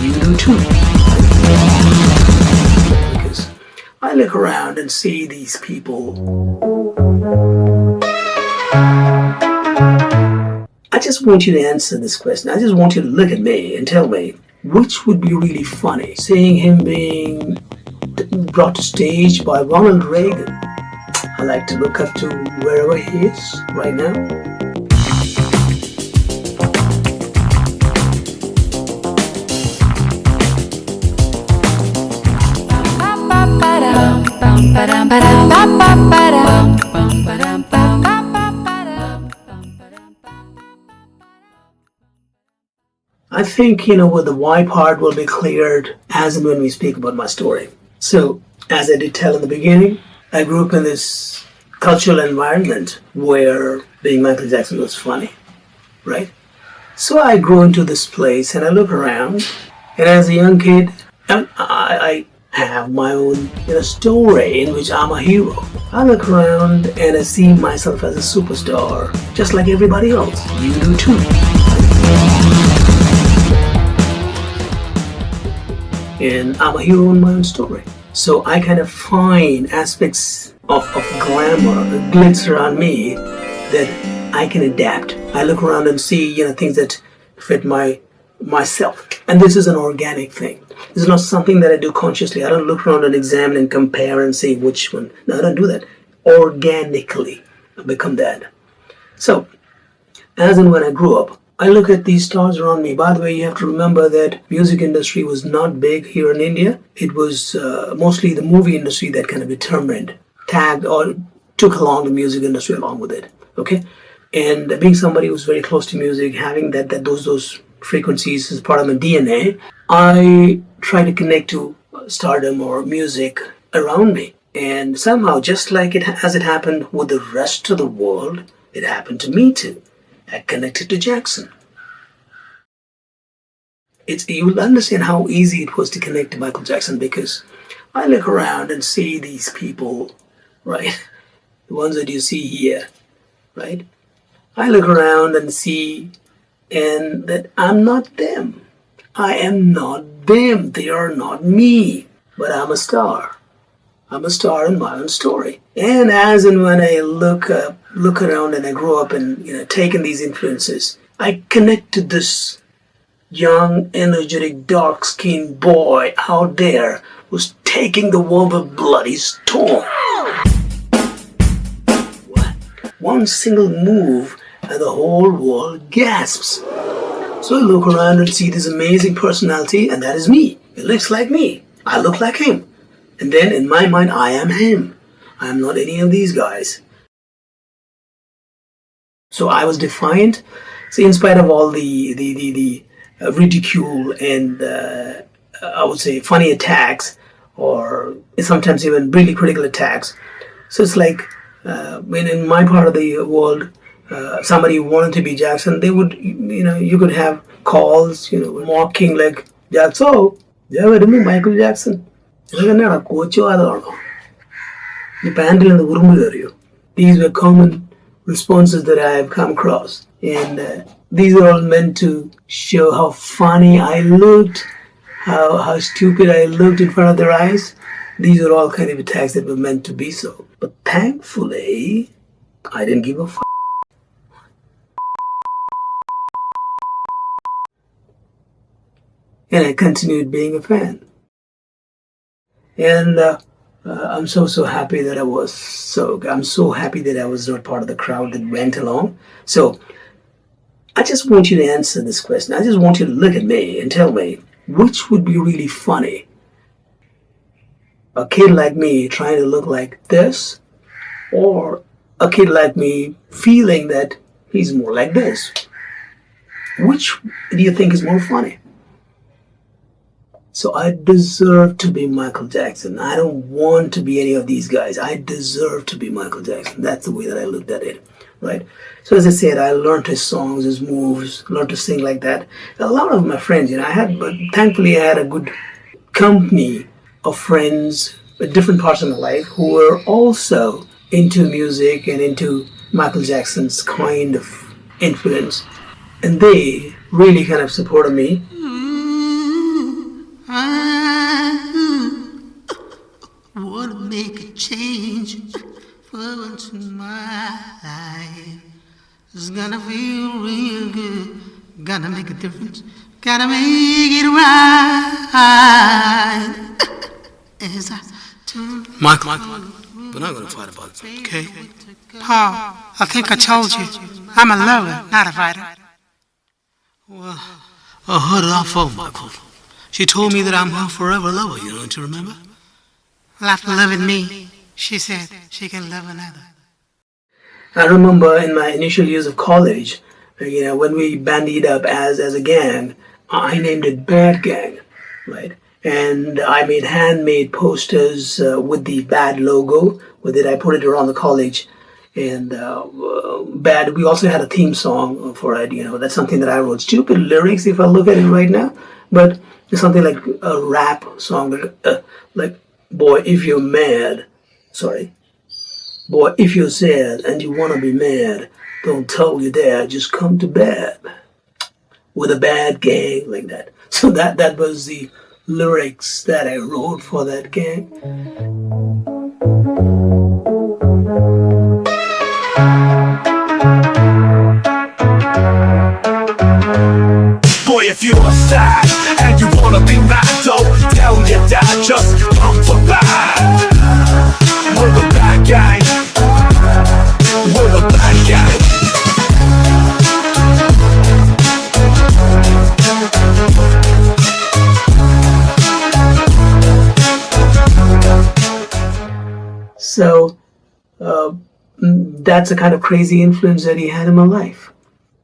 You do too. Because I look around and see these people. I just want you to answer this question. I just want you to look at me and tell me which would be really funny. Seeing him being brought to stage by Ronald Reagan. I like to look up to wherever he is right now. I think, with the why part will be cleared as and when we speak about my story. So, as I did tell in the beginning, I grew up in this cultural environment where being Michael Jackson was funny, right? So I grew into this place and I look around, and as a young kid, I have my own story in which I'm a hero. I look around and I see myself as a superstar, just like everybody else. You do too. And I'm a hero in my own story. So I kind of find aspects of glamour, glitz around me that I can adapt. I look around and see, things that fit myself. And this is an organic thing. This is not something that I do consciously. I don't look around and examine and compare and see which one. No, I don't do that. Organically, I become that. So, as and when I grew up, I look at these stars around me. By the way, you have to remember that music industry was not big here in India. It was mostly the movie industry that kind of determined, tagged, or took along the music industry along with it. Okay, and being somebody who's very close to music, having those frequencies as part of my DNA, I try to connect to stardom or music around me. And somehow, just like as it happened with the rest of the world, it happened to me too. I connected to Jackson. You will understand how easy it was to connect to Michael Jackson because I look around and see these people, right? The ones that you see here, right? I look around and see and that I'm not them. I am not them. They are not me. But I'm a star. I'm a star in my own story. And as and when I look around and I grow up and taking these influences, I connect to this young, energetic, dark-skinned boy out there who's taking the world by bloody storm. What? One single move and the whole world gasps. So I look around and see this amazing personality, and that is me. It looks like me. I look like him. And then in my mind, I am him. I am not any of these guys. So I was defiant. So in spite of all the ridicule and I would say funny attacks, or sometimes even really critical attacks. So it's like when in my part of the world, somebody wanted to be Jackson, they would, you could have calls, mocking like, Jackson, yeah, Michael Jackson. These were common responses that I have come across, and these are all meant to show how funny I looked, how stupid I looked in front of their eyes. These are all kind of attacks that were meant to be so. But thankfully, I didn't give a f***. And I continued being a fan. And I'm so happy that I'm so happy that I was not part of the crowd that went along. So I just want you to answer this question. I just want you to look at me and tell me which would be really funny. A kid like me trying to look like this, or a kid like me feeling that he's more like this. Which do you think is more funny? So I deserve to be Michael Jackson. I don't want to be any of these guys. I deserve to be Michael Jackson. That's the way that I looked at it, right? So as I said, I learned his songs, his moves, learned to sing like that. A lot of my friends, but thankfully I had a good company of friends at different parts of my life who were also into music and into Michael Jackson's kind of influence. And they really kind of supported me. change for once in my life. It's gonna feel real good. Gotta make a difference. Gotta make it right. As I turn. Michael, we're not gonna fight about it, okay? Paul, I think I told you. I'm a lover, not a fighter. Well, I heard it off phone, Michael. She told me that I'm her forever lover, don't you remember? Well, after loving me, she said she can love another. I remember in my initial years of college, when we bandied up as a gang, I named it Bad Gang, right? And I made handmade posters with the Bad logo. With it, I put it around the college. And Bad, we also had a theme song for it. That's something that I wrote. Stupid lyrics, if I look at it right now. But it's something like a rap song, like, boy, if you're mad, boy, if you're sad and you want to be mad, don't tell your dad, just come to bed with a bad gang, like that. So that was the lyrics that I wrote for that gang. Boy, if you're sad and you wanna be mad, don't tell your dad, just come for bad. We're the bad gang. We're the bad gang. So that's the kind of crazy influence that he had in my life.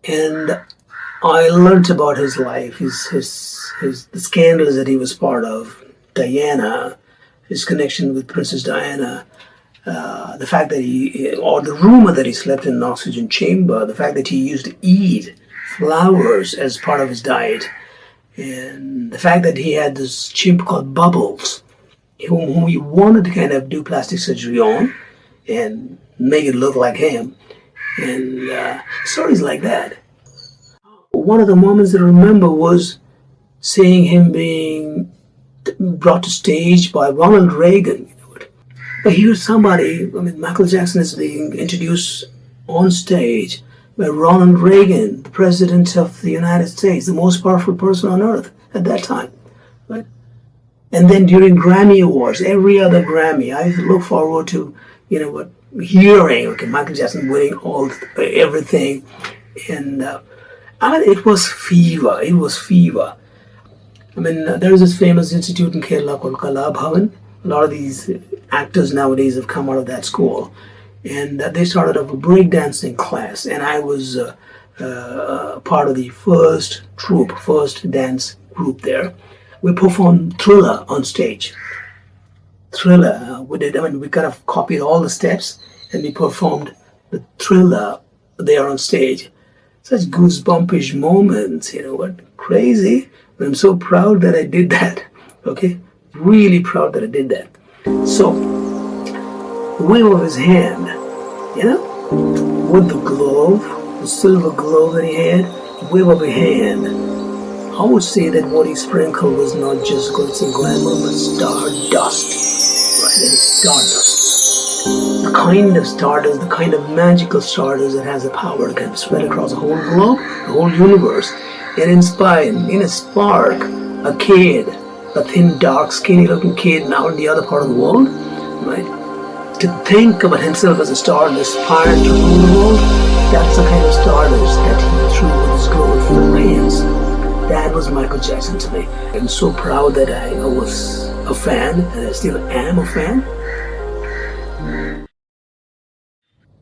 And I learned about his life, the scandals that he was part of, Diana, his connection with Princess Diana, the fact that the rumor that he slept in an oxygen chamber, the fact that he used to eat flowers as part of his diet, and the fact that he had this chimp called Bubbles, whom he wanted to kind of do plastic surgery on and make it look like him, and stories like that. One of the moments that I remember was seeing him being brought to stage by Ronald Reagan. But here's somebody, Michael Jackson is being introduced on stage by Ronald Reagan, the President of the United States, the most powerful person on earth at that time. Right? And then during Grammy Awards, every other Grammy, I look forward to, hearing, Michael Jackson winning everything. And it was fever. It was fever. There is this famous institute in Kerala called Kala Bhavan. A lot of these actors nowadays have come out of that school. And they started up a breakdancing class. And I was part of the first dance group there. We performed Thriller on stage. Thriller, we kind of copied all the steps and we performed the Thriller there on stage. Such goosebumpish moments, crazy. But I'm so proud that I did that, okay? Really proud that I did that. So, the wave of his hand, with the glove, the silver glove that he had, the wave of a hand, I would say that what he sprinkled was not just glitz and glamour, but stardust. Right, it is stardust. The kind of stardust, the kind of magical stardust that has the power to kind of spread across the whole globe, the whole universe, and inspire, spark a kid, a thin, dark, skinny-looking kid now in the other part of the world, right? To think about himself as a star and aspire to rule the world, that's the kind of stardust that he threw with his glowing hands. That was Michael Jackson to me. I'm so proud that I was a fan, and I still am a fan.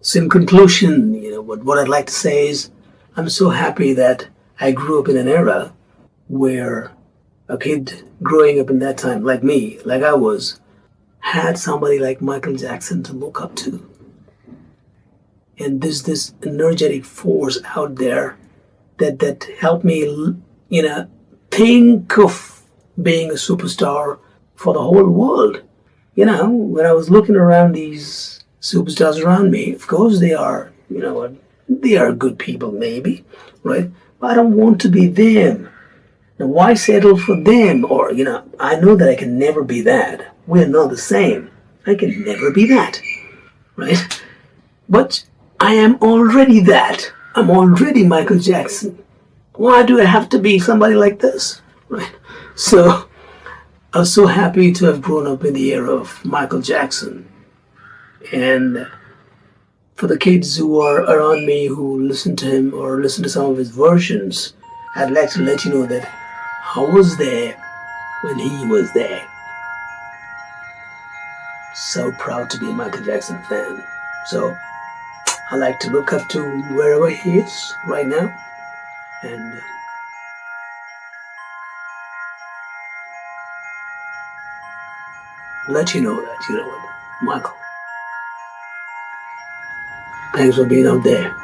So in conclusion, what I'd like to say is, I'm so happy that I grew up in an era where a kid growing up in that time, like me, like I was, had somebody like Michael Jackson to look up to. And there's this energetic force out there that helped me, think of being a superstar for the whole world. When I was looking around these superstars around me, of course they are, they are good people maybe, right? But I don't want to be them. Now why settle for them? Or, I know that I can never be that. We're not the same. I can never be that, right? But I am already that. I'm already Michael Jackson. Why do I have to be somebody like this, right? So I was so happy to have grown up in the era of Michael Jackson. And for the kids who are around me who listen to him or listen to some of his versions, I'd like to let you know that I was there when he was there. So proud to be a Michael Jackson fan. So I like to look up to wherever he is right now and let you know that, you know what, Michael, thanks for being out there.